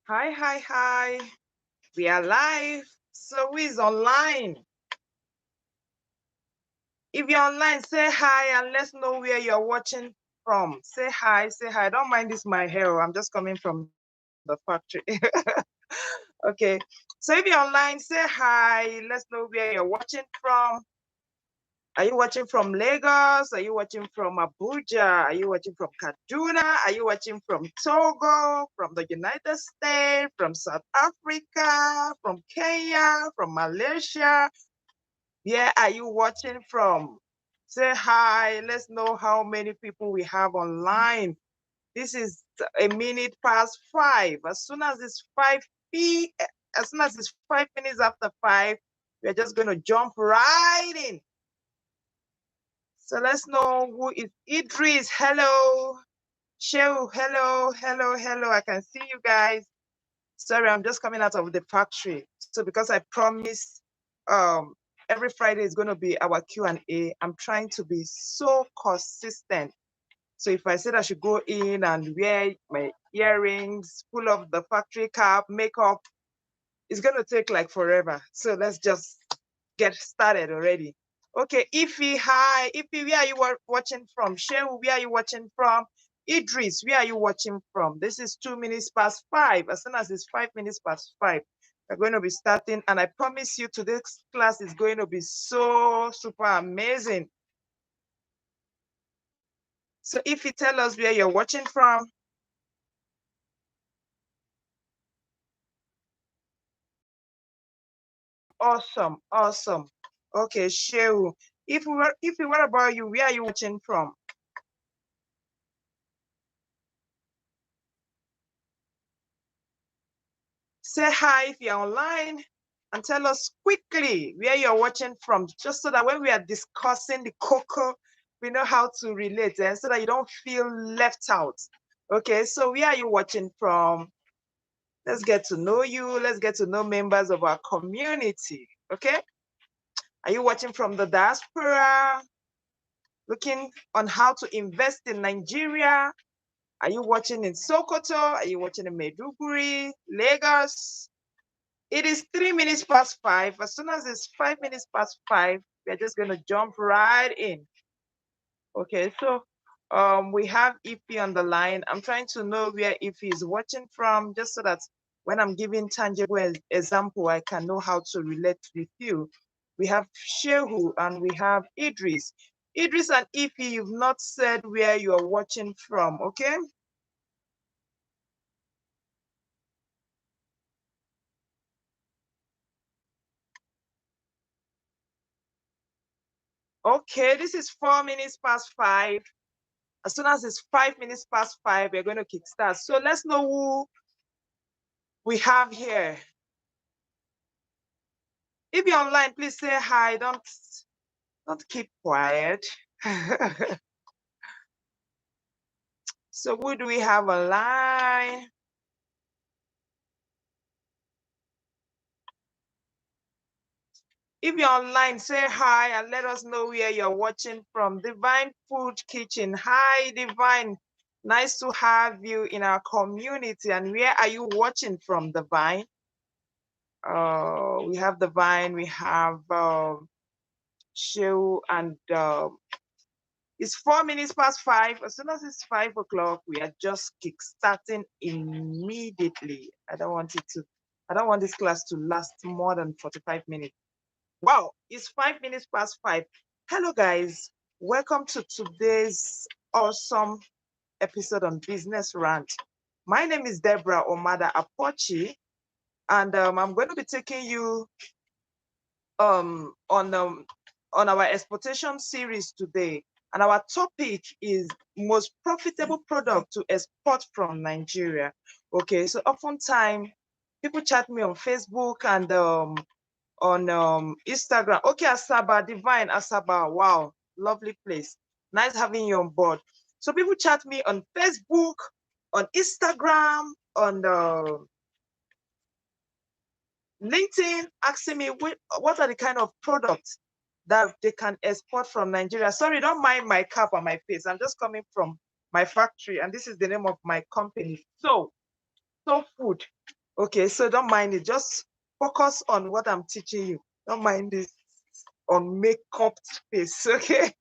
Hi, hi, hi. We are live. So who is online? If you're online, say hi and let's know where you're watching from. Say hi, say hi. Don't mind this my hair. I'm just coming from the factory. Okay. So if you're online, say hi. Let's know where you're watching from. Are you watching from Lagos? Are you watching from Abuja? Are you watching from Kaduna? Are you watching from Togo, from the United States, from South Africa, from Kenya, from Malaysia? Where are you watching from? Say hi. Let's know how many people we have online. This is a minute past 5. As soon as it's 5 p.m., as soon as it's 5 minutes after 5, we're just going to jump right in. So let's know who is Idris. Hello. Shehu, hello, hello, hello. I can see you guys. Sorry, I'm just coming out of the factory. So because I promised every Friday is going to be our Q&A, I'm trying to be so consistent. So if I said I should go in and wear my earrings, pull off the factory cap, makeup, it's going to take like forever. So let's just get started already. Okay, Ify, hi. Ify, where are you watching from? Shehu, where are you watching from? Idris, where are you watching from? This is 2 minutes past 5. As soon as it's 5 minutes past 5, we're going to be starting. And I promise you today's class is going to be so super amazing. So if you tell us where you're watching from. Awesome, awesome. Okay, Shehu. If what about you, where are you watching from? Say hi if you're online and tell us quickly where you're watching from, just so that when we are discussing the cocoa, we know how to relate and so that you don't feel left out. Okay, so where are you watching from? Let's get to know you. Let's get to know members of our community. Okay, are you watching from the diaspora? Looking on how to invest in Nigeria? Are you watching in Sokoto? Are you watching in Maiduguri, Lagos? It is 3 minutes past 5. As soon as it's 5 minutes past 5, we're just going to jump right in. Okay, so we have Ify on the line. I'm trying to know where Ify is watching from, just so that when I'm giving tangible example, I can know how to relate with you. We have Shehu and we have Idris. Idris and Ify, you've not said where you are watching from, okay? Okay, this is 4 minutes past 5. As soon as it's 5 minutes past 5, we're going to kickstart. So let's know who we have here. If you're online, please say hi. Don't keep quiet. So who do we have online? If you're online, say hi and let us know where you're watching from. Divine Food Kitchen. Hi, Divine. Nice to have you in our community. And where are you watching from, Divine? We have Divine. We have Shew, and it's 4 minutes past 5. As soon as it's 5 o'clock, we are just kickstarting immediately. I don't want this class to last more than 45 minutes. Wow, it's 5 minutes past 5. Hello, guys. Welcome to today's awesome episode on Business Rant. My name is Deborah Omada Apochi, and I'm going to be taking you on our exportation series today. And our topic is most profitable product to export from Nigeria. Okay, so oftentimes people chat me on Facebook and on Instagram. Okay, Asaba, Divine Asaba, wow, lovely place. Nice having you on board. So people chat me on Facebook, on Instagram, on LinkedIn, asking me what are the kind of products that they can export from Nigeria. Sorry, don't mind my cap on my face. I'm just coming from my factory, and this is the name of my company. So Food. Okay, so don't mind it. Just focus on what I'm teaching you. Don't mind this on makeup face. Okay.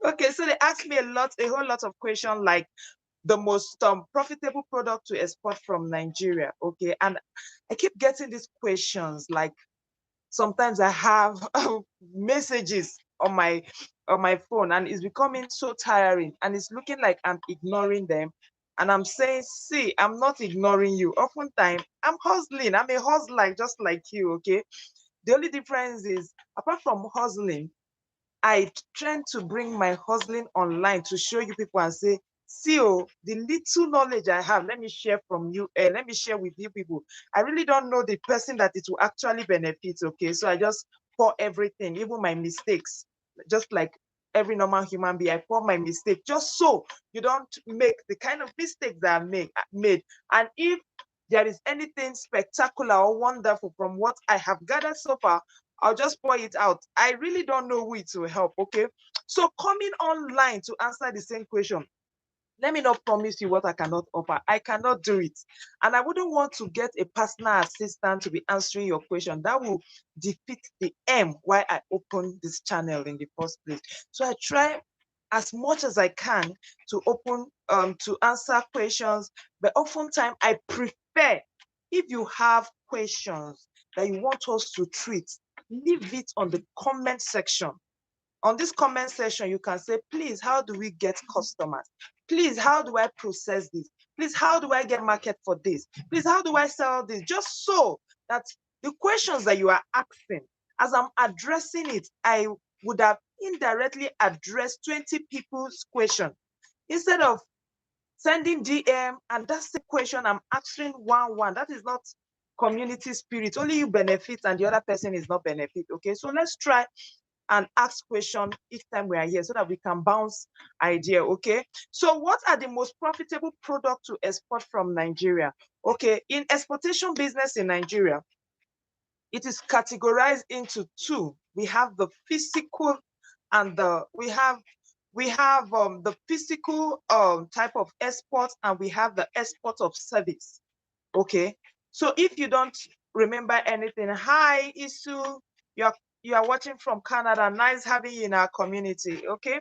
Okay, so they asked me a whole lot of questions like the most profitable product to export from Nigeria. Okay, and I keep getting these questions like sometimes I have messages on my phone, and it's becoming so tiring, and it's looking like I'm ignoring them. And I'm saying, see, I'm not ignoring you. Oftentimes, I'm hustling. I'm a hustler just like you, okay? The only difference is, apart from hustling, I tend to bring my hustling online to show you people and say, see, oh, the little knowledge I have, let me share from you, let me share with you people. I really don't know the person that it will actually benefit, okay? So I just pour everything, even my mistakes, just like every normal human being, I pour my mistake just so you don't make the kind of mistakes that I made. And if there is anything spectacular or wonderful from what I have gathered so far, I'll just pour it out. I really don't know who it will help, okay? So coming online to answer the same question, let me not promise you what I cannot offer. I cannot do it. And I wouldn't want to get a personal assistant to be answering your question. That will defeat the aim why I opened this channel in the first place. So I try as much as I can to to answer questions, but oftentimes I prefer, if you have questions that you want us to treat, leave it on the comment section. On this comment section, you can say, please, how do we get customers? Please, how do I process this? Please, how do I get market for this? Please, how do I sell this? Just so that the questions that you are asking, as I'm addressing it, I would have indirectly addressed 20 people's question instead of sending DM, and that's the question I'm answering one. That is not community spirit. Only you benefit and the other person is not benefit. Okay, so let's try and ask questions each time we are here so that we can bounce idea, okay? So what are the most profitable products to export from Nigeria? Okay, in exportation business in Nigeria, it is categorized into two. We have the physical and we have the physical type of export, and we have the export of service. Okay, so if you don't remember anything, hi Isu, you are watching from Canada. Nice having you in our community. Okay,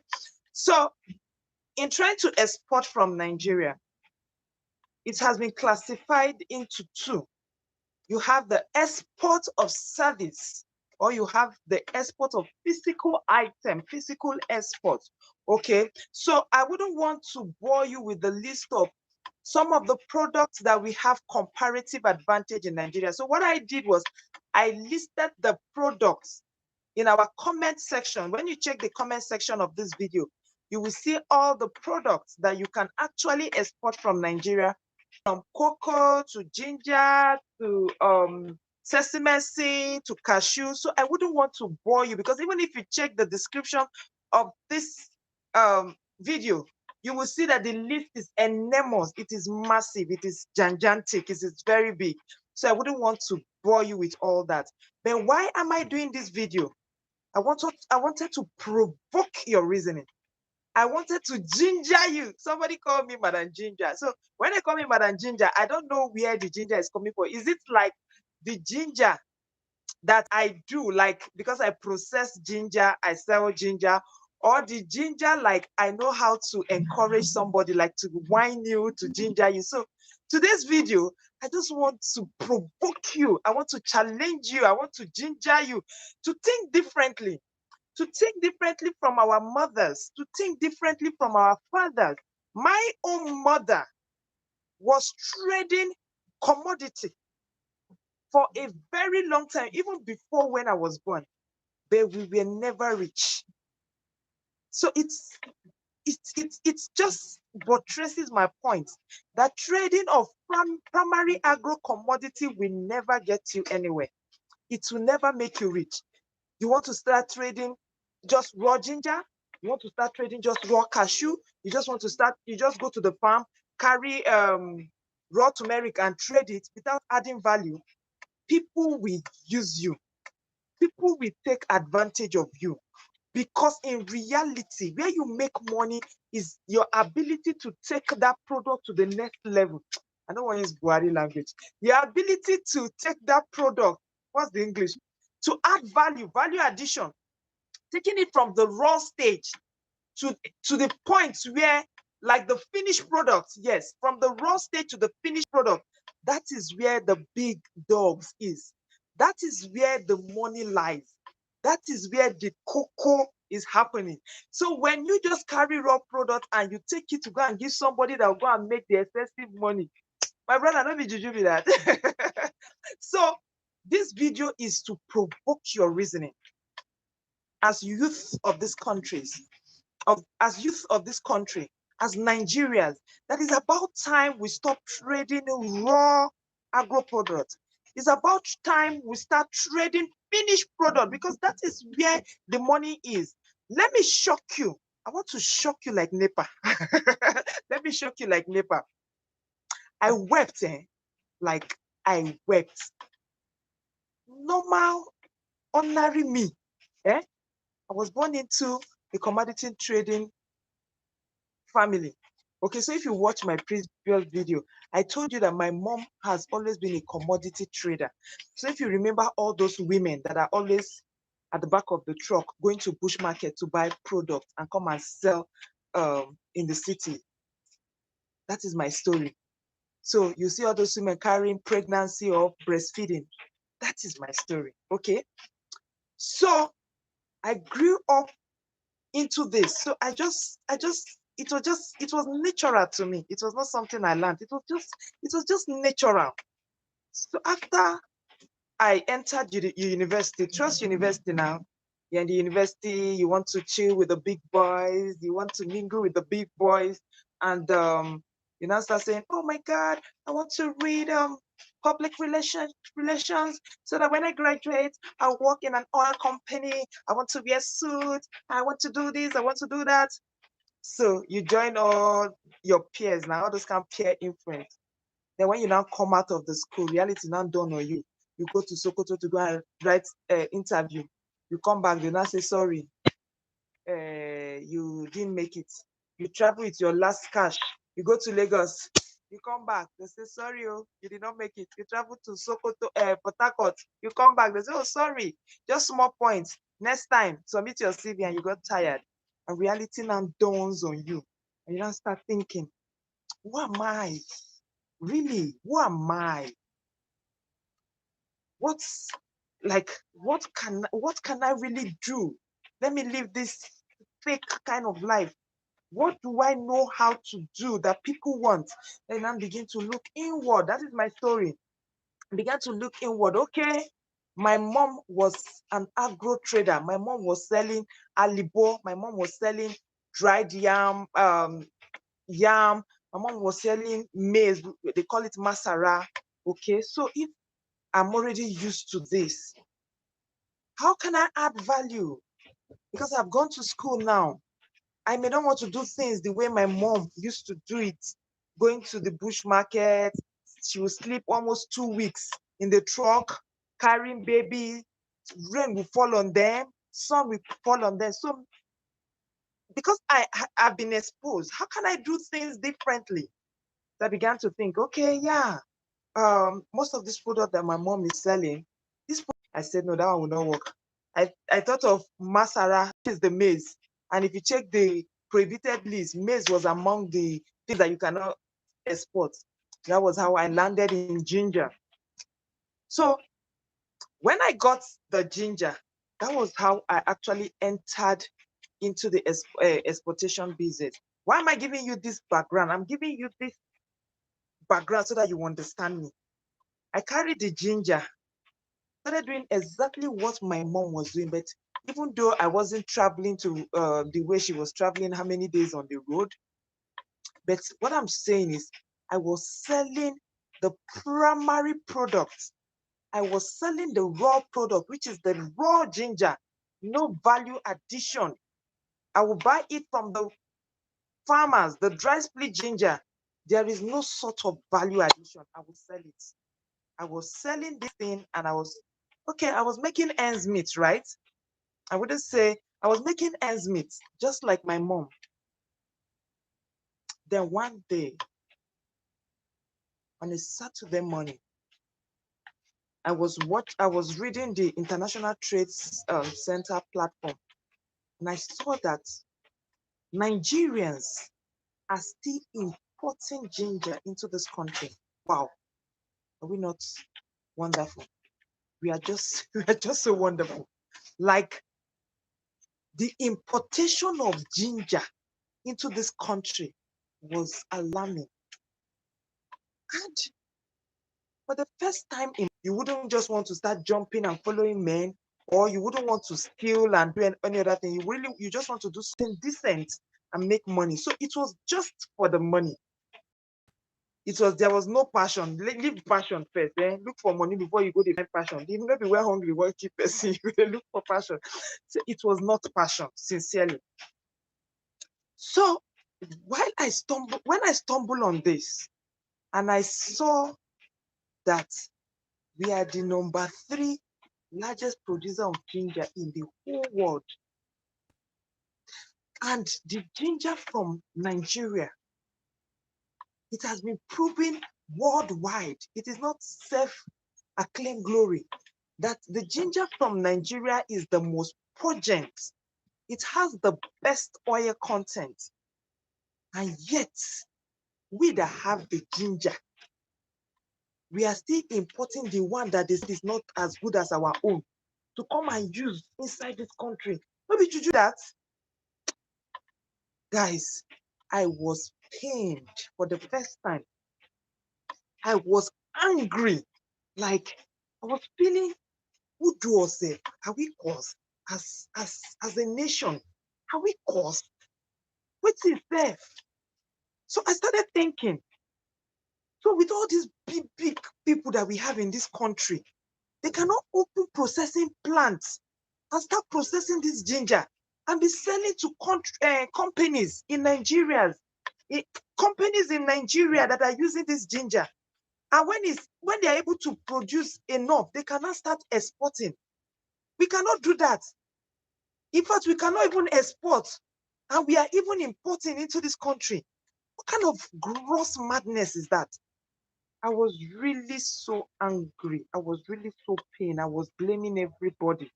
so in trying to export from Nigeria, it has been classified into two. You have the export of service, or you have the export of physical item, physical export. Okay, so I wouldn't want to bore you with the list of some of the products that we have comparative advantage in Nigeria. So what I did was I listed the products in our comment section. When you check the comment section of this video, you will see all the products that you can actually export from Nigeria, from cocoa to ginger to sesame seed to cashew. So I wouldn't want to bore you, because even if you check the description of this video, you will see that the list is enormous. It is massive. It is gigantic. It is very big. So I wouldn't want to bore you with all that. But why am I doing this video? I wanted to provoke your reasoning. I wanted to ginger you. Somebody called me Madam Ginger. So when they call me Madam Ginger, I don't know where the ginger is coming from. Is it like the ginger that I do, like because I process ginger, I sell ginger, or the ginger like I know how to encourage somebody, like to whine you, to ginger you? So today's video, I just want to provoke you. I want to challenge you. I want to ginger you to think differently, to think differently from our mothers, to think differently from our fathers. My own mother was trading commodity for a very long time, even before when I was born, but we were never rich. So it's just buttresses my point that trading of primary agro commodity will never get you anywhere. It will never make you rich. You want to start trading just raw ginger? You want to start trading just raw cashew? You just want to start, you just go to the farm, carry raw turmeric and trade it without adding value. People will use you. People will take advantage of you, because in reality, where you make money is your ability to take that product to the next level. I don't want to use Buhari language. The ability to take that product, what's the English? To add value, value addition, taking it from the raw stage to the point where, like the finished product, yes, from the raw stage to the finished product, that is where the big dogs is. That is where the money lies. That is where the cocoa is happening. So when you just carry raw product and you take it to go and give somebody that will go and make the excessive money, my brother, don't be juju be that. So this video is to provoke your reasoning as youth of these countries, as youth of this country, as Nigerians. That is about time we stop trading raw agro products. It's about time we start trading finished product, because that is where the money is. Let me shock you. I want to shock you like NEPA. Let me shock you like NEPA. I wept, like I wept. Normal, ordinary me. I was born into a commodity trading family. Okay, so if you watch my previous video, I told you that my mom has always been a commodity trader. So if you remember all those women that are always at the back of the truck going to bush market to buy products and come and sell in the city, that is my story. So you see all those women carrying pregnancy or breastfeeding, that is my story. Okay, so I grew up into this. So it was natural to me. It was not something I learned. It was just natural. So after I entered university, Trust University now, you're in the university, you want to chill with the big boys, you want to mingle with the big boys, and you now start saying, oh my God, I want to read public relations, so that when I graduate, I'll work in an oil company. I want to wear a suit. I want to do this. I want to do that. So you join all your peers now, all those kind of peer influence. Then when you now come out of the school, reality now dawn on you. You go to Sokoto to go and write interview. You come back, they now say, sorry, you didn't make it. You travel with your last cash. You go to Lagos. You come back, they say, sorry, oh, you did not make it. You travel to Sokoto, Port Harcourt. You come back, they say, oh, sorry, just small points. Next time, submit your CV, and you got tired. And reality now dawns on you. And you now start thinking, who am I? Really, who am I? What can I really do? Let me live this fake kind of life. What do I know how to do that people want? And I begin to look inward. That is my story. I began to look inward. Okay, my mom was an agro trader. My mom was selling alibo. My mom was selling dried yam. Yam. My mom was selling maize. They call it masara. Okay, so if I'm already used to this, how can I add value? Because I've gone to school now. I may not want to do things the way my mom used to do it. Going to the bush market, she will sleep almost 2 weeks in the truck, carrying baby. Rain will fall on them, sun will fall on them. So because I've been exposed, how can I do things differently? So I began to think, okay, yeah, most of this product that my mom is selling, I said, no, that one will not work. I thought of masara, which is the maize. And if you check the prohibited list, maize was among the things that you cannot export. That was how I landed in ginger. So when I got the ginger, that was how I actually entered into the exportation business. Why am I giving you this background? I'm giving you this background so that you understand me. I carried the ginger, started doing exactly what my mom was doing, but even though I wasn't traveling to the way she was traveling, how many days on the road, but what I'm saying is I was selling the primary product. I was selling the raw product, which is the raw ginger, no value addition. I will buy it from the farmers, the dry split ginger. There is no sort of value addition. I will sell it. I was selling this thing and I was making ends meet, right? I wouldn't say I was making ends meet, just like my mom. Then one day, on a Saturday morning. I was reading the International Trade Center platform, and I saw that Nigerians are still importing ginger into this country. Wow, are we not wonderful? We are just so wonderful. Like, the importation of ginger into this country was alarming. And for the first time, you wouldn't just want to start jumping and following men, or you wouldn't want to steal and do any other thing. You just want to do something decent and make money. So it was just for the money. There was no passion. Leave passion first. Look for money before you go to find passion. Even if you were hungry, what keep person, you will look for passion. So it was not passion, sincerely. So when I stumble on this, and I saw that we are the number 3 largest producer of ginger in the whole world. And the ginger from Nigeria, it has been proven worldwide. It is not self-acclaimed glory that the ginger from Nigeria is the most pungent. It has the best oil content. And yet, we that have the ginger, we are still importing the one that is not as good as our own to come and use inside this country. Maybe to do that, guys, I was pained for the first time. I was angry. Like, I was feeling, who do us? Are we caused as a nation? Are we caused? What is there? So I started thinking. So with all these big people that we have in this country, they cannot open processing plants and start processing this ginger and be selling to companies in Nigeria, companies in Nigeria that are using this ginger. And when they are able to produce enough, they cannot start exporting. We cannot do that. In fact, we cannot even export, and we are even importing into this country. What kind of gross madness is that? I was really so angry. I was really so pained. I was blaming everybody.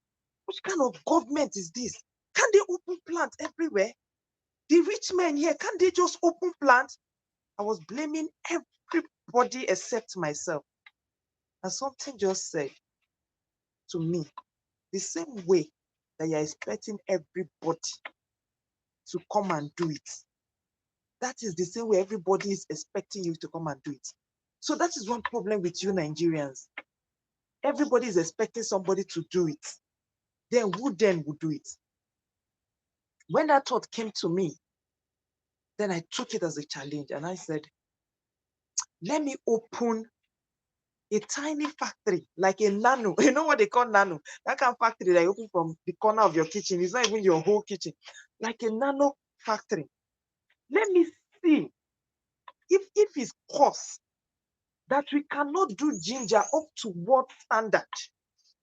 Which kind of government is this? Can they open plants everywhere? The rich men here, can't they just open plants? I was blaming everybody except myself. And something just said to me, the same way that you're expecting everybody to come and do it, that is the same way everybody is expecting you to come and do it. So that is one problem with you Nigerians. Everybody is expecting somebody to do it. Then who then would do it? When that thought came to me, then I took it as a challenge and I said, let me open a tiny factory, like a nano. You know what they call nano? That kind of factory that you open from the corner of your kitchen. It's not even your whole kitchen. Like a nano factory. Let me see if it's cost that we cannot do ginger up to world standard,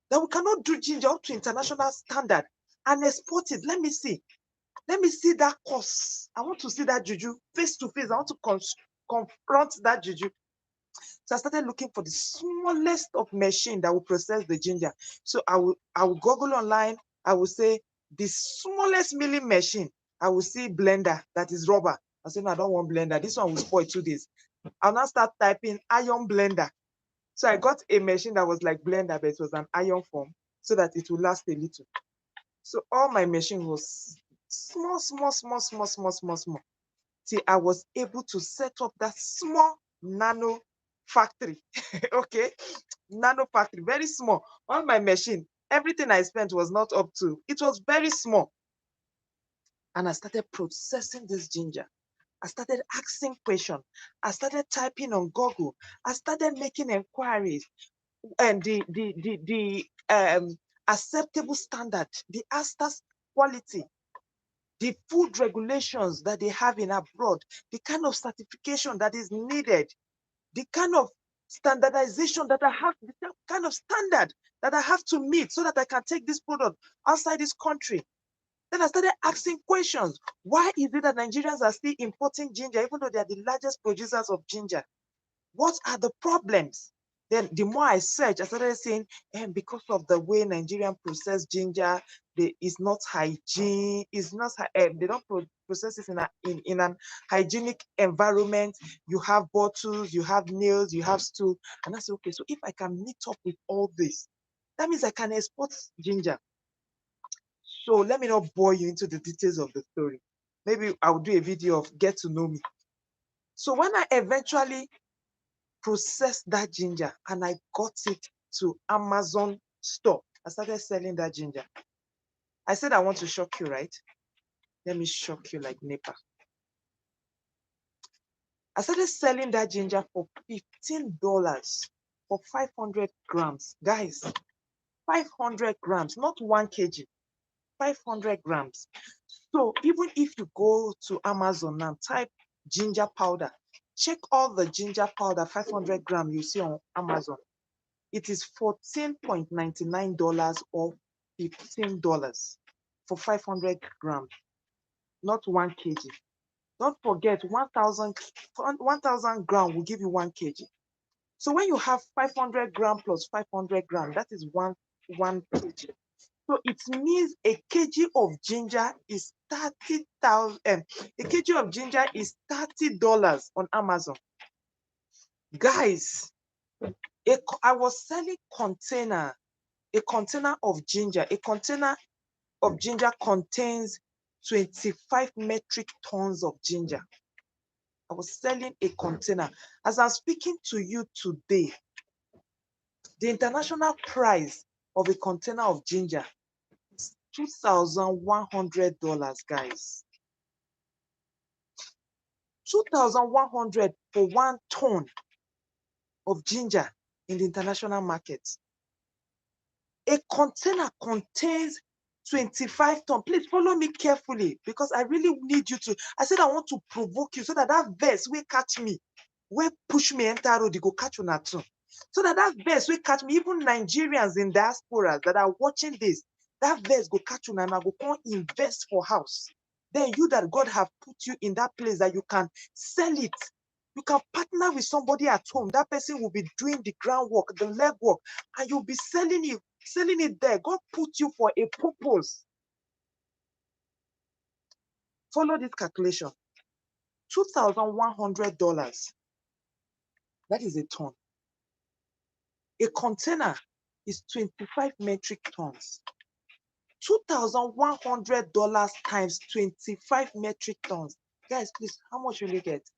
that we cannot do ginger up to international standard and export it. Let me see. Let me see that cost. I want to see that juju face to face. I want to confront that juju. So I started looking for the smallest of machine that will process the ginger. So I will Google online. I will say the smallest milling machine. I will see blender that is rubber. I say, no, I don't want blender. This one will spoil 2 days. I'll now start typing iron blender. So I got a machine that was like blender, but it was an iron form so that it will last a little. So all my machine was small. Till I was able to set up that small nano factory. Okay, nano factory, very small. On my machine, everything I spent was not up to. It was very small. And I started processing this ginger. I started asking questions. I started typing on Google. I started making inquiries. And the acceptable standard, the ASTA's quality, the food regulations that they have in abroad, the kind of certification that is needed, the kind of standardization that I have, the kind of standard that I have to meet so that I can take this product outside this country. Then I started asking questions. Why is it that Nigerians are still importing ginger, even though they are the largest producers of ginger? What are the problems? Then the more I search, I started saying, because of the way Nigerian process ginger, is not hygiene, is not they don't process it in an hygienic environment. You have bottles, you have nails, you have stool. And I said, okay, so if I can meet up with all this, that means I can export ginger. So let me not bore you into the details of the story. Maybe I'll do a video of get to know me. So when I eventually processed that ginger and I got it to Amazon store, I started selling that ginger. I said I want to shock you, right? Let me shock you like NEPA. I started selling that ginger for $15 for 500 grams. Guys, 500 grams, not 1 kg, 500 grams. So even if you go to Amazon and type ginger powder, check all the ginger powder 500 grams you see on Amazon. It is $14.99 or $15 for 500 grams, not 1 kg. Don't forget, 1,000 grams will give you 1 kg. So when you have 500 grams plus 500 grams, that is 1 kg. So it means a kg of ginger is 30,000. A kg of ginger is $30 on Amazon. Guys, I was selling a container of ginger. A container of ginger contains 25 metric tons of ginger. I was selling a container. As I'm speaking to you today, the international price of a container of ginger is $2,100, guys. $2,100 for 1 ton of ginger in the international market. A container contains 25 tons. Please follow me carefully because I really need you to. I said I want to provoke you so that verse will catch me, will push me enter road, go catch you too. So that verse will catch me. Even Nigerians in diaspora that are watching this, that verse go catch you and I go come invest for house. Then you that God have put you in that place that you can sell it. You can partner with somebody at home. That person will be doing the groundwork, the legwork, and you'll be selling it there. God put you for a purpose. Follow this calculation. $2,100. That is a ton. A container is 25 metric tons. $2,100 times 25 metric tons. Guys, please, how much will you get?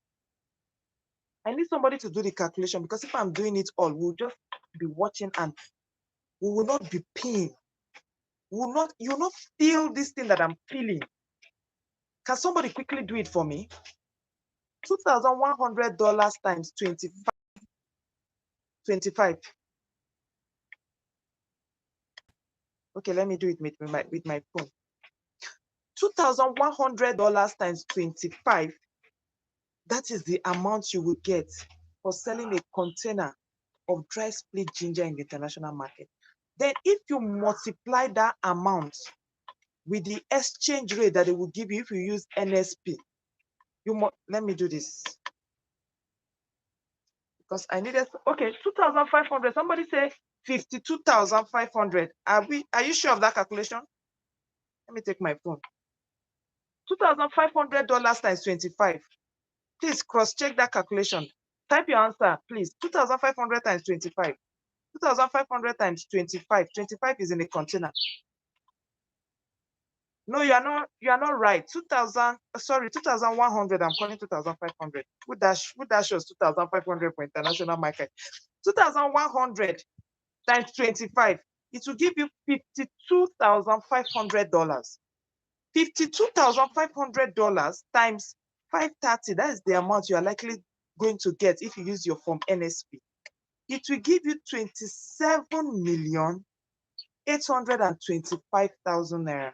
I need somebody to do the calculation because if I'm doing it all, we'll just be watching and we will not be paying. You will not feel this thing that I'm feeling. Can somebody quickly do it for me? $2,100 times 25. Okay, let me do it with my phone. $2,100 times 25. That is the amount you will get for selling a container of dry split ginger in the international market. Then if you multiply that amount with the exchange rate that they will give you if you use NSP, let me do this. Because I needed, okay, 2,500. Somebody say 52,500. Are you sure of that calculation? Let me take my phone. $2,500 times 25. Please cross-check that calculation. Type your answer, please. 2,500 times 25. 2,500 times 25. 25 is in a container. No, you are not right. 2,100. I'm calling 2,500. Would that shows 2,500 for international market? 2,100 times 25. It will give you $52,500. $52,500 times 530. That is the amount you are likely going to get if you use your form NSP. It will give you 27,825,000 naira.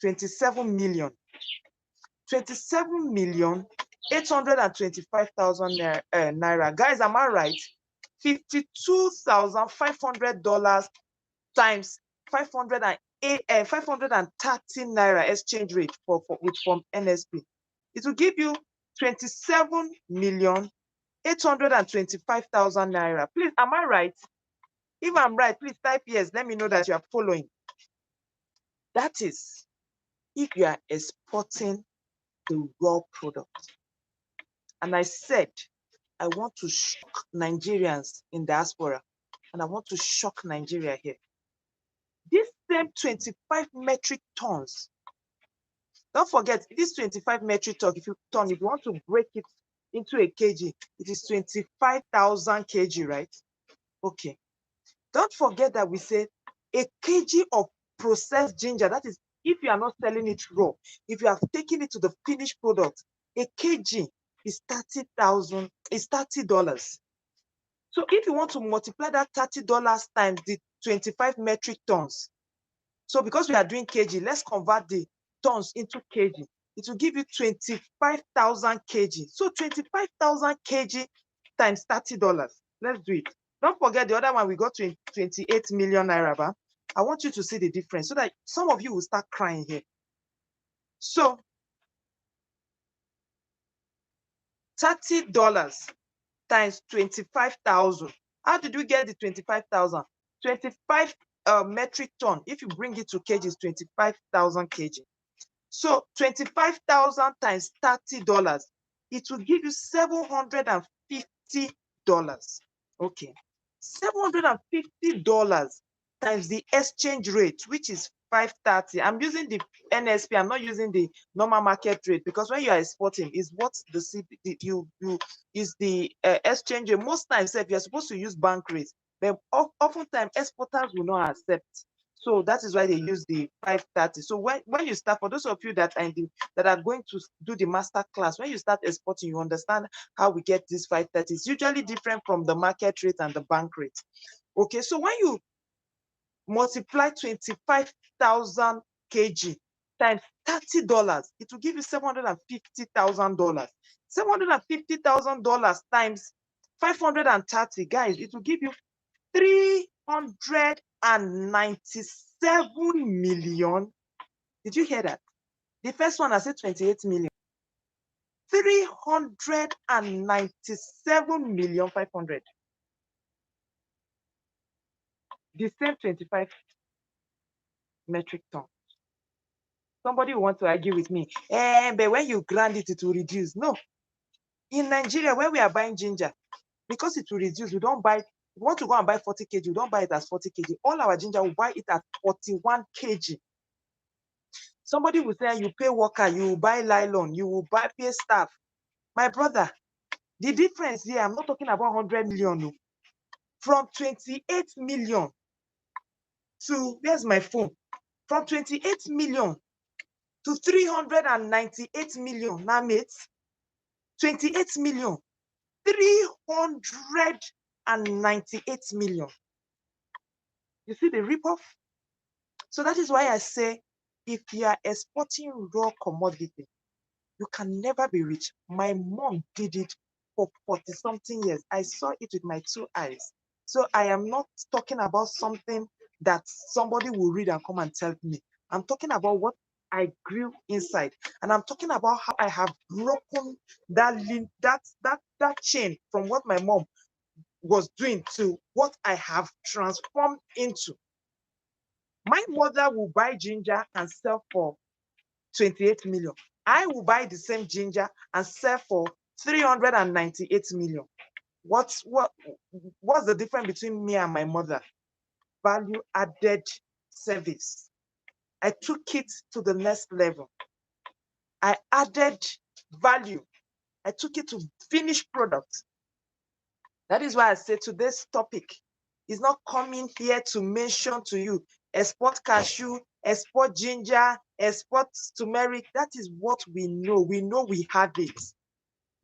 27,825,000 naira. Guys, am I right? $52,500 times 530 naira exchange rate with from NSP. It will give you 27,825,000 825,000 naira. Please, am I right? If I'm right, please type yes. Let me know that you are following. That is if you are exporting the raw product. And I said, I want to shock Nigerians in diaspora, and I want to shock Nigeria here. This same 25 metric tons, don't forget, this 25 metric ton, if you want to break it into a kg, it is 25,000 kg, right? Okay. Don't forget that we said a kg of processed ginger, that is, if you are not selling it raw, if you have taken it to the finished product, a kg is $30,000, is $30. So if you want to multiply that $30 times the 25 metric tons, so because we are doing kg, let's convert the tons into kg. It will give you 25,000 kg. So 25,000 kg times $30. Let's do it. Don't forget the other one, we got 28 million naira. I want you to see the difference so that some of you will start crying here. So $30 times 25,000. How did we get the 25,000? 25 metric ton. If you bring it to kg, is 25,000 kg. So 25,000 times $30, it will give you $750. Okay, $750 times the exchange rate, which is 530. I'm using the NSP. I'm not using the normal market rate, because when you are exporting, is what the is the exchange rate. Most times, if you're supposed to use bank rates, but oftentimes exporters will not accept. So that is why they use the 530. So when you start, for those of you that are going to do the master class, when you start exporting, you understand how we get this 530. It's usually different from the market rate and the bank rate. Okay, so when you multiply 25,000 kg times $30, it will give you $750,000. $750,000 times 530, guys, it will give you 397 million. Did you hear that? The first one, I said 28 million. 397 million 500. The same 25 metric ton. Somebody wants to argue with me. But when you grind it, it will reduce. No. In Nigeria, when we are buying ginger, because it will reduce, we don't buy. We want to go and buy 40 kg, we don't buy it as 40 kg. All our ginger, we buy it at 41 kg. Somebody will say, you pay worker, you will buy nylon, you will pay staff. My brother, the difference here, I'm not talking about 100 million. No. From 28 million to, where's my phone? From 28 million to 398 million. Now, mates, 28 million, 398 million. You see the ripoff? So that is why I say, if you are exporting raw commodity, you can never be rich. My mom did it for 40-something years. I saw it with my 2 eyes. So I am not talking about something that somebody will read and come and tell me. I'm talking about what I grew inside. And I'm talking about how I have broken that chain from what my mom was doing to what I have transformed into. My mother will buy ginger and sell for 28 million. I will buy the same ginger and sell for 398 million. What's the difference between me and my mother? Value added service. I took it to the next level. I added value. I took it to finished product. That is why I say today's topic is not coming here to mention to you export cashew, export ginger, export turmeric. That is what we know. We know we have it.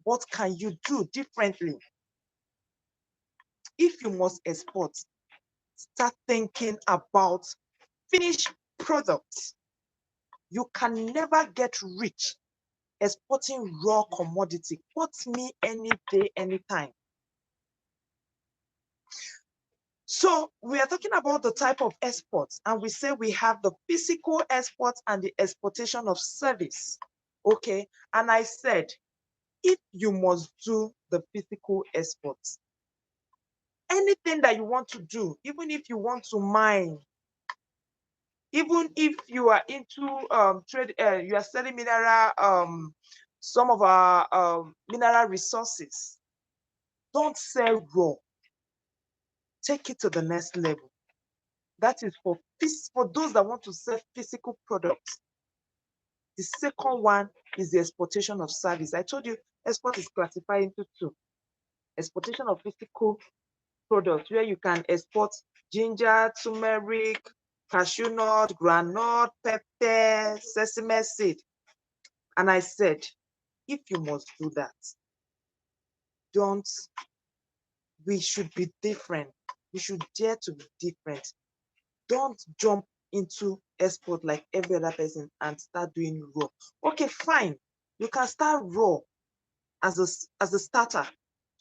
What can you do differently? If you must export, start thinking about finished products. You can never get rich exporting raw commodity. Quote me any day, anytime. So we are talking about the type of exports, and we say we have the physical exports and the exportation of service. Okay, and I said if you must do the physical exports, anything that you want to do, even if you want to mine, even if you are into trade, you are selling mineral, some of our mineral resources, don't sell raw. Take it to the next level. That is for those that want to sell physical products. The second one is the exportation of service. I told you export is classified into two. Exportation of physical products, where you can export ginger, turmeric, cashew nut, groundnut, pepper, sesame seed. And I said, if you must do that, we should be different. We should dare to be different. Don't jump into export like every other person and start doing raw. Okay, fine. You can start raw as a starter,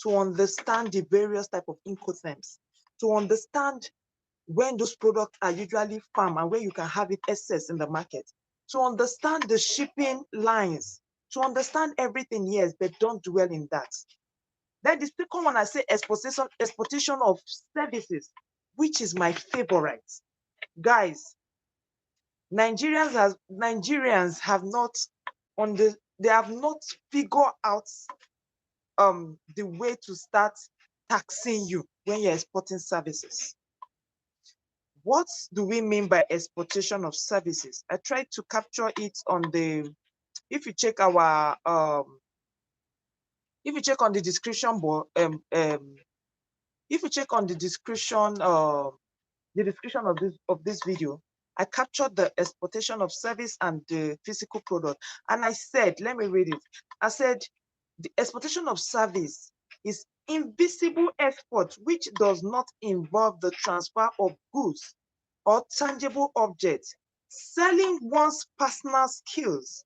to understand the various type of incoterms, to understand when those products are usually farmed and where you can have it excess in the market, to understand the shipping lines, to understand everything, yes, but don't dwell in that. Then the second one, I say exportation of services, which is my favorite. Guys, Nigerians have not they have not figured out the way to start taxing you when you're exporting services. What do we mean by exportation of services? I tried to capture it on if you check our if you check on the description board, if you check on the description of this video, I captured the exportation of service and the physical product. And I said, let me read it. I said, the exportation of service is invisible export, which does not involve the transfer of goods or tangible objects, selling one's personal skills,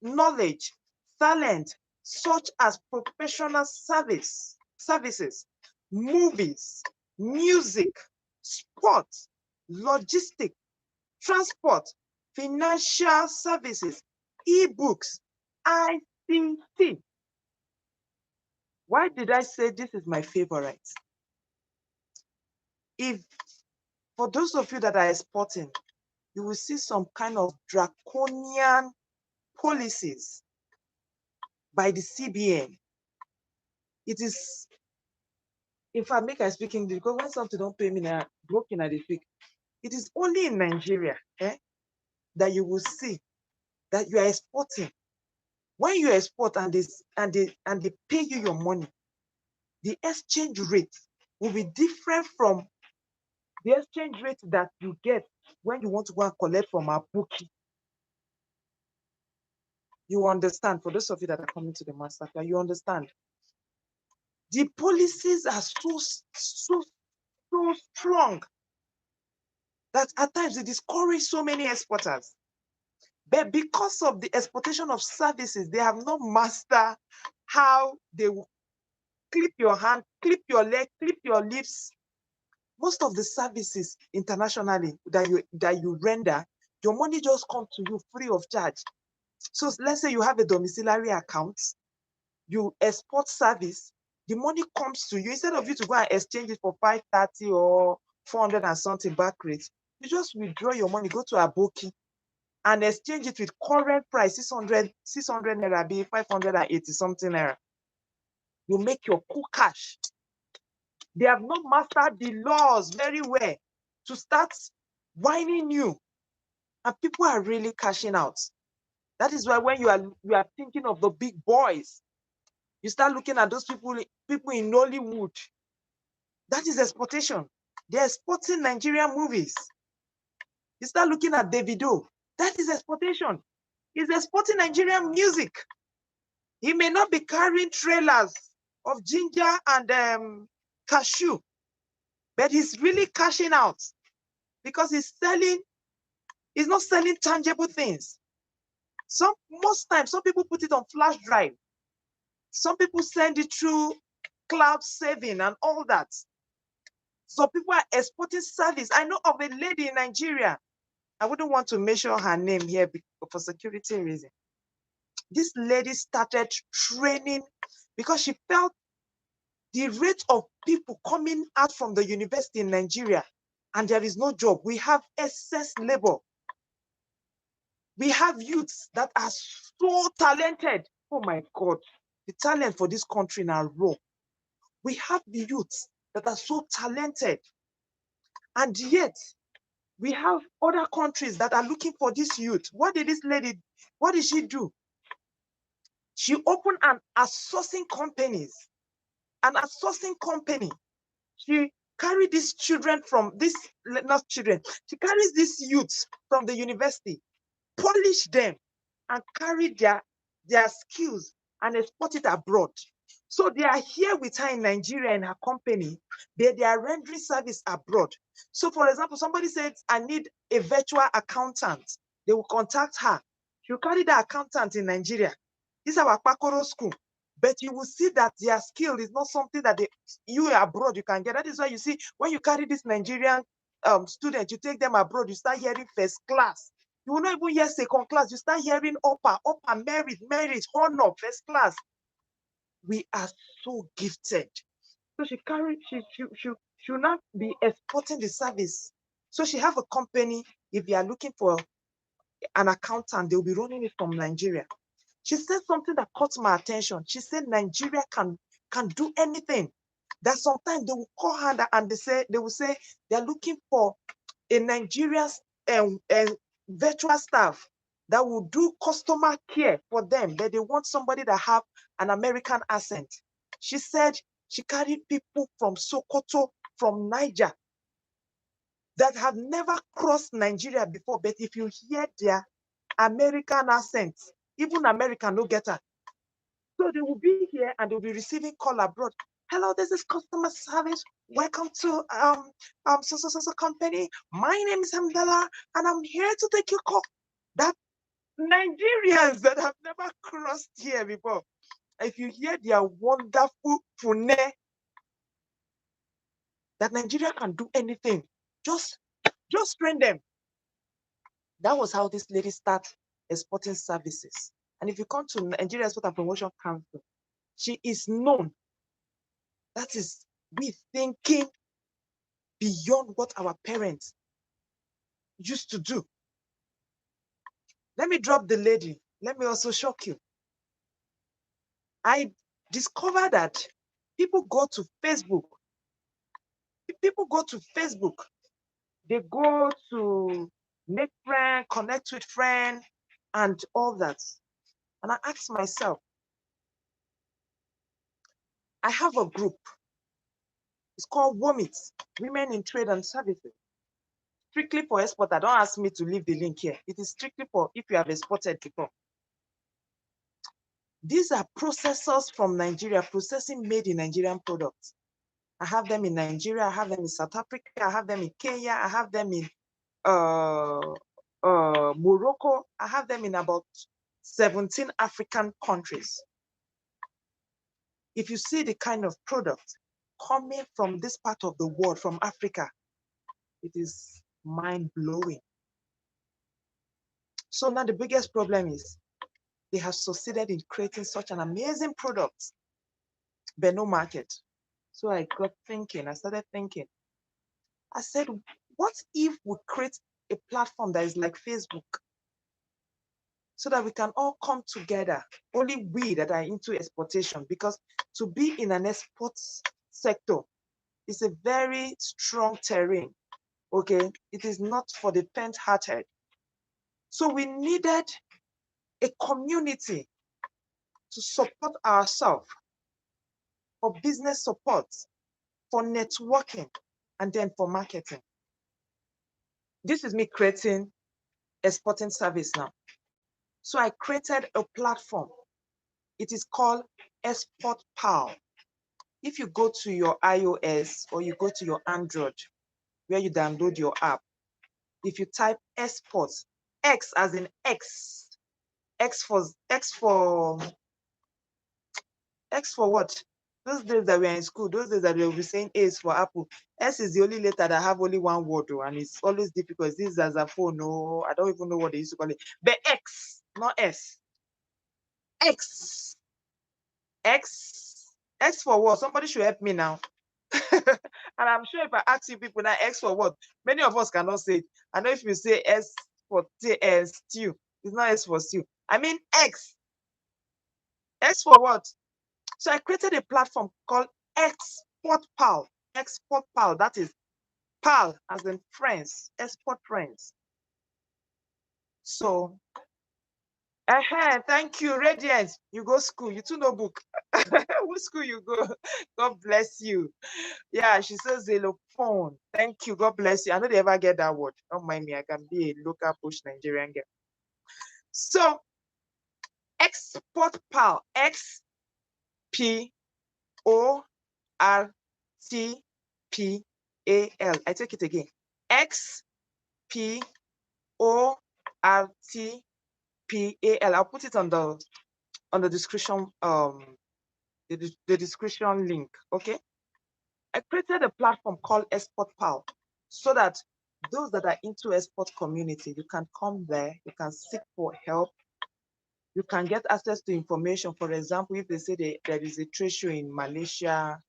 knowledge, talent, such as professional services, movies, music, sports, logistics, transport, financial services, ebooks, ICT. Why did I say this is my favorite? If for those of you that are exporting, you will see some kind of draconian policies by the CBN. It is, in fact, make I speak English, because when something don't pay me now, broken at the speak. It is only in Nigeria that you will see that you are exporting. When you export and they pay you your money, the exchange rate will be different from the exchange rate that you get when you want to go and collect from a bookie. You understand? For those of you that are coming to the master class, you understand. The policies are so strong that at times they discourage so many exporters. But because of the exportation of services, they have not mastered how they will clip your hand, clip your leg, clip your lips. Most of the services internationally that you render, your money just comes to you free of charge. So let's say you have a domiciliary account, you export service, the money comes to you. Instead of you to go and exchange it for 530 or 400 and something back rate, you just withdraw your money, go to a bookie and exchange it with current price, 600 naira, be 580 something naira. You make your cool cash. They have not mastered the laws very well to start whining you. And people are really cashing out. That is why when you are thinking of the big boys, you start looking at those people in Nollywood. That is exportation. They're exporting Nigerian movies. You start looking at Davido. That is exportation. He's exporting Nigerian music. He may not be carrying trailers of ginger and cashew, but he's really cashing out because he's not selling tangible things. Most times, some people put it on flash drive. Some people send it through cloud saving and all that. So people are exporting service. I know of a lady in Nigeria. I wouldn't want to mention her name here for security reasons. this lady started training because she felt the rate of people coming out from the university in Nigeria and there is no job. We have excess labor. We have youths that are so talented. Oh my God, the talent for this country now raw. We have the youths that are so talented. And yet, we have other countries that are looking for this youth. What did this lady, what did she do? She opened an outsourcing companies, an outsourcing company. She carried these children from this, not children, she carries these youths from the university, polish them, and carry their skills and export it abroad. So they are here with her in Nigeria in her company. They are rendering service abroad. So for example, somebody said, I need a virtual accountant. They will contact her. She'll carry the accountant in Nigeria. This is our Pakoro school. But you will see that their skill is not something that you abroad you can get. That is why you see when you carry this Nigerian student, you take them abroad, you start hearing first class. You will not even hear second class. You start hearing upper, merit, honor, first class. We are so gifted. So she'll not be exporting the service. So she have a company. If you are looking for an accountant, they'll be running it from Nigeria. She said something that caught my attention. She said Nigeria can do anything. That sometimes they will call her and they will say they're looking for a Nigerian virtual staff that will do customer care for them, but they want somebody that have an American accent. She said she carried people from Sokoto, from Niger, that have never crossed Nigeria before, but if you hear their American accent, even American no get her. So they will be here and they'll be receiving call abroad. Hello, this is customer service. Welcome to so company. My name is Hamdallah, and I'm here to take your call. That Nigerians that have never crossed here before, if you hear their wonderful Pune, that Nigeria can do anything, just train them. That was how this lady started exporting services. And if you come to Nigeria Export and Promotion Council, she is known. That is, we thinking beyond what our parents used to do. Let me drop the lady. Let me also shock you. I discovered that people go to Facebook. People go to Facebook. They go to make friends, connect with friends, and all that. And I asked myself, I have a group. It's called WOMIT, Women in Trade and Services. Strictly for exporter. Don't ask me to leave the link here. It is strictly for if you have exported before. These are processors from Nigeria, processing made in Nigerian products. I have them in Nigeria, I have them in South Africa, I have them in Kenya, I have them in Morocco, I have them in about 17 African countries. If you see the kind of product coming from this part of the world, from Africa, it is mind-blowing. So now the biggest problem is they have succeeded in creating such an amazing product, but no market. So I got thinking, I started thinking. I said, what if we create a platform that is like Facebook so that we can all come together, only we that are into exportation, because to be in an export sector is a very strong terrain, okay? It is not for the faint-hearted. So we needed a community to support ourselves, for business support, for networking, and then for marketing. This is me creating exporting service now. So I created a platform. It is called Export Pal. If you go to your iOS or you go to your Android, where you download your app, if you type export, X as in X for what? Those days that we are in school, those days that we'll be saying A is for Apple. S is the only letter that have only one word, and it's always difficult. This is as a phone, no, I don't even know what they used to call it. But X, not S. X. X. X for what? Somebody should help me now. And I'm sure if I ask you people now, X for what? Many of us cannot say it. I know if you say S for stew, it's not S for stew. I mean X. X for what? So I created a platform called Export Pal. Export Pal. That is PAL as in friends. Export friends. So, thank you, Radiance. You go school. You too no book. What school you go? God bless you. Yeah, she says xylophone. Thank you. God bless you. I know they ever get that word. Don't mind me. I can be a local push Nigerian girl. So, Export Pal. XPORTPAL. I take it again. XPORTPAL. I'll put it on the description, the description link. Okay. I created a platform called Export Pal so that those that are into export community, you can come there, you can seek for help, you can get access to information. For example, if they say there is a trade show in Malaysia,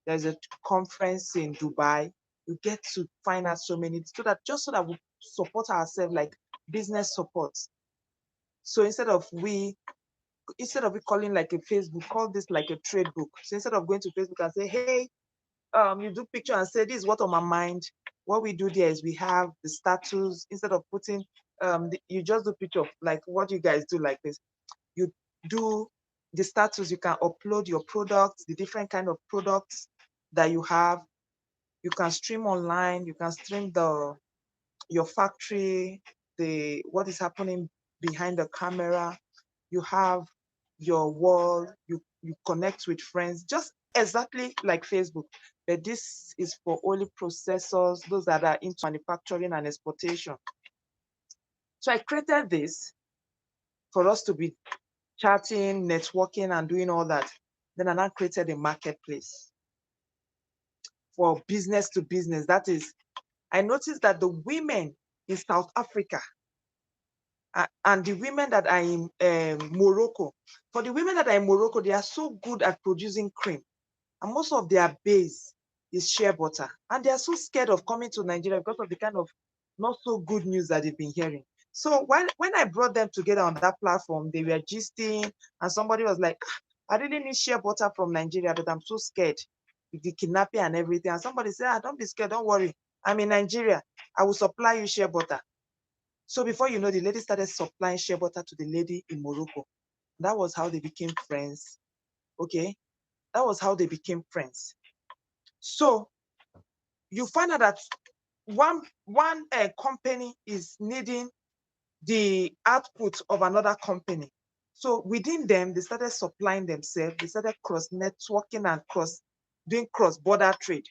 there's a conference in Dubai, you get to find out so many, so that we support ourselves, like business support. So instead of we calling like a Facebook, call this like a trade book. So instead of going to Facebook and say, hey, you do picture and say, this is what on my mind. What we do there is we have the status. Instead of putting, you just do picture, like what you guys do like this. You do the status, you can upload your products, the different kind of products that you have. You can stream online, you can stream your factory, what is happening behind the camera. You have your wall, you connect with friends, just exactly like Facebook. But this is for only processors, those that are into manufacturing and exportation. So I created this for us to be chatting, networking, and doing all that. Then I now created a marketplace for business to business. That is, I noticed that the women in South Africa and the women that are in Morocco, for the women that are in Morocco, they are so good at producing cream. And most of their base is shea butter. And they are so scared of coming to Nigeria because of the kind of not so good news that they've been hearing. So when I brought them together on that platform, they were gisting, and somebody was like, I really need shea butter from Nigeria, but I'm so scared with the kidnapping and everything. And somebody said, don't be scared, don't worry. I'm in Nigeria. I will supply you shea butter. So before you know, the lady started supplying shea butter to the lady in Morocco. That was how they became friends. Okay? That was how they became friends. So you find out that one company is needing the output of another company. So within them, they started supplying themselves. They started cross-networking and doing cross-border trade.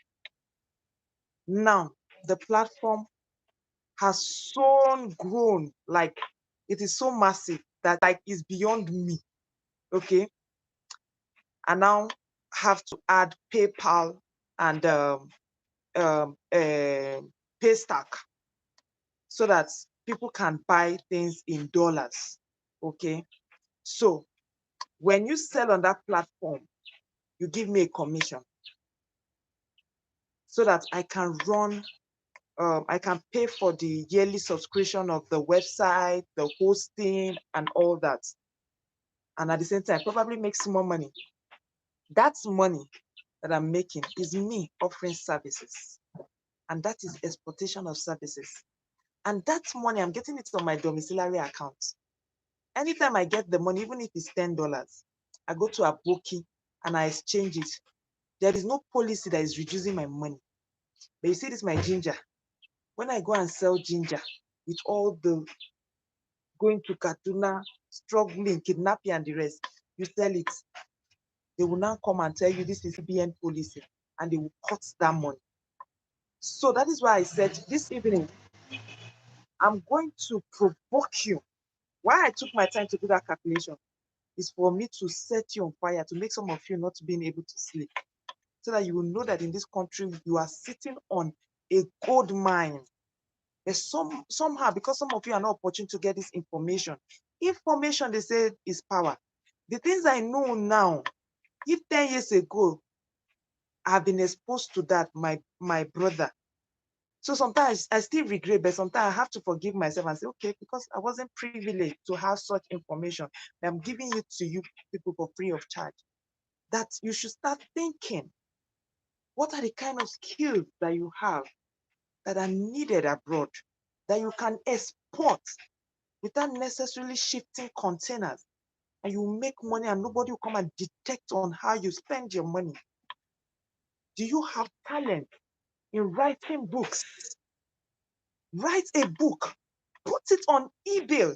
Now, the platform has so grown, like it is so massive that like it's beyond me. Okay. I now have to add PayPal and Paystack so that people can buy things in dollars. Okay. So when you sell on that platform, you give me a commission so that I can run, I can pay for the yearly subscription of the website, the hosting, and all that. And at the same time, probably make some more money. That's money that I'm making is me offering services. And that is exportation of services. And that money, I'm getting it on my domiciliary account. Anytime I get the money, even if it's $10, I go to Aboki and I exchange it. There is no policy that is reducing my money. But you see this, my ginger. When I go and sell ginger with all the going to Kaduna, struggling, kidnapping and the rest, you sell it. They will now come and tell you this is CBN policy and they will cut that money. So that is why I said this evening, I'm going to provoke you. Why I took my time to do that calculation is for me to set you on fire, to make some of you not being able to sleep, so that you will know that in this country, you are sitting on a gold mine. There's somehow, because some of you are not opportune to get this information. Information, they say, is power. The things I know now, if 10 years ago, I've been exposed to that, my brother. So sometimes I still regret, but sometimes I have to forgive myself and say, okay, because I wasn't privileged to have such information, I'm giving it to you people for free of charge. That you should start thinking, what are the kind of skills that you have that are needed abroad, that you can export without necessarily shifting containers, and you make money and nobody will come and detect on how you spend your money? Do you have talent in writing books? Write a book, put it on eBay,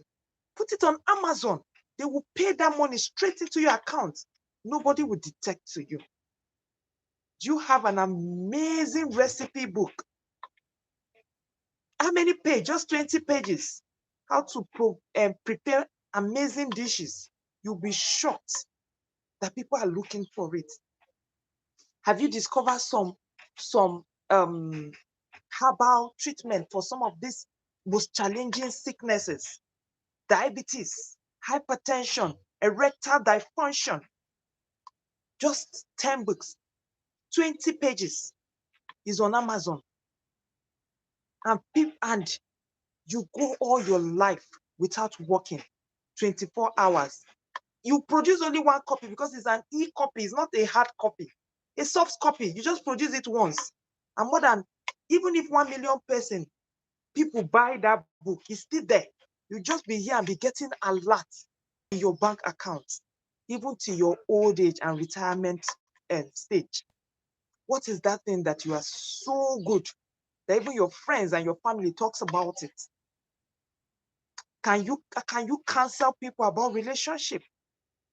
put it on Amazon. They will pay that money straight into your account. Nobody will detect to you. Do you have an amazing recipe book? How many pages? Just 20 pages. How to prepare amazing dishes. You'll be shocked that people are looking for it. Have you discovered some herbal treatment for some of these most challenging sicknesses? Diabetes, hypertension, erectile dysfunction. Just 10 books, 20 pages is on Amazon. And you go all your life without working 24 hours. You produce only one copy because it's an e-copy, it's not a hard copy. A soft copy, you just produce it once. And more than, even if 1 million people buy that book, it's still there. You just be here and be getting a lot in your bank account, even to your old age and retirement stage. What is that thing that you are so good that even your friends and your family talks about it? Can you counsel people about relationship?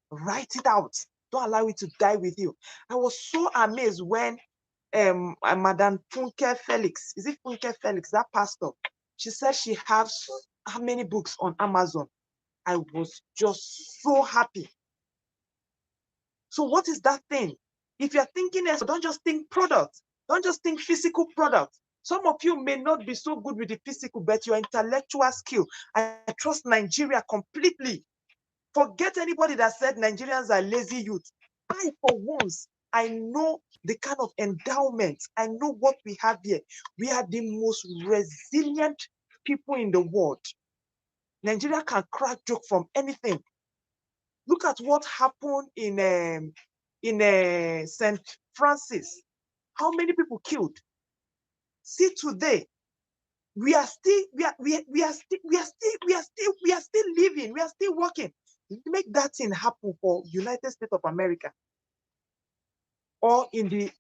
Write it out. Don't allow it to die with you. I was so amazed when Madame Funke Felix, is it Funke Felix, that pastor? She said she has how many books on Amazon. I was just so happy. So what is that thing? If you're thinking, don't just think product. Don't just think physical product. Some of you may not be so good with the physical, but your intellectual skill. I trust Nigeria completely. Forget anybody that said Nigerians are lazy youth. I, for once, I know the kind of endowment. I know what we have here. We are the most resilient people in the world. Nigeria can crack joke from anything. Look at what happened in St. Francis. How many people killed? See today, we are still living. We are still working. Make that thing happen for United States of America or in the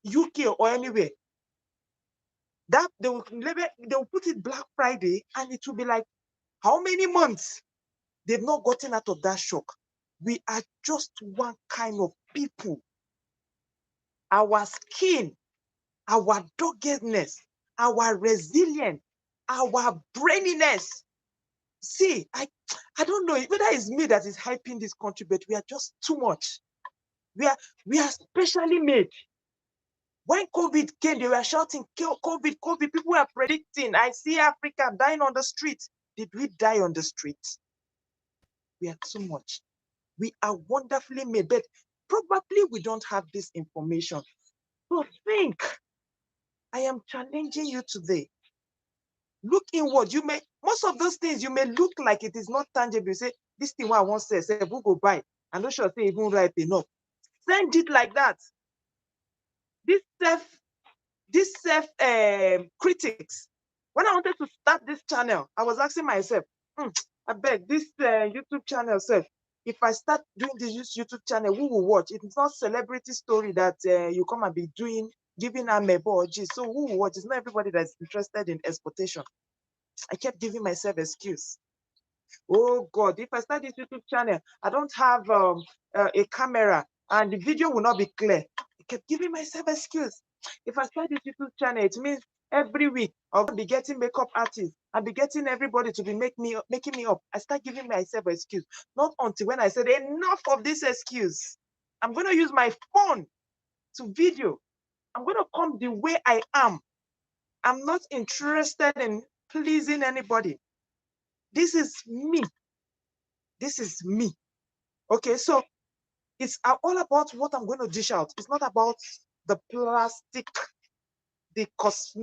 UK or anywhere. That they will put it Black Friday and it will be like, how many months? They've not gotten out of that shock. We are just one kind of people. Our skin, our doggedness, our resilience, our braininess. See, I don't know whether it's me that is hyping this country, but we are just too much. We are specially made. When COVID came, they were shouting, COVID, COVID. People were predicting, I see Africa dying on the street. Did we die on the street? We are too much. We are wonderfully made, but probably we don't have this information. So think, I am challenging you today. Look inward. Most of those things, you may look like it is not tangible. You say, this thing what I want to say, who go buy? I'm not sure say even ripe enough. Send it like that. This self critics. When I wanted to start this channel, I was asking myself, I beg this YouTube channel self. If I start doing this YouTube channel, who will watch? It's not celebrity story that you come and be doing, giving a mebo. So who will watch? It's not everybody that's interested in exportation. I kept giving myself excuse. Oh God, if I start this YouTube channel, I don't have a camera and the video will not be clear. I kept giving myself excuse. If I start this YouTube channel, it means every week I'll be getting makeup artists. I'll be getting everybody to be making me up. I start giving myself an excuse. Not until when I said enough of this excuse. I'm going to use my phone to video. I'm going to come the way I am. I'm not interested in pleasing anybody. This is me. This is me. Okay, so it's all about what I'm going to dish out. It's not about the plastic, the cosmetic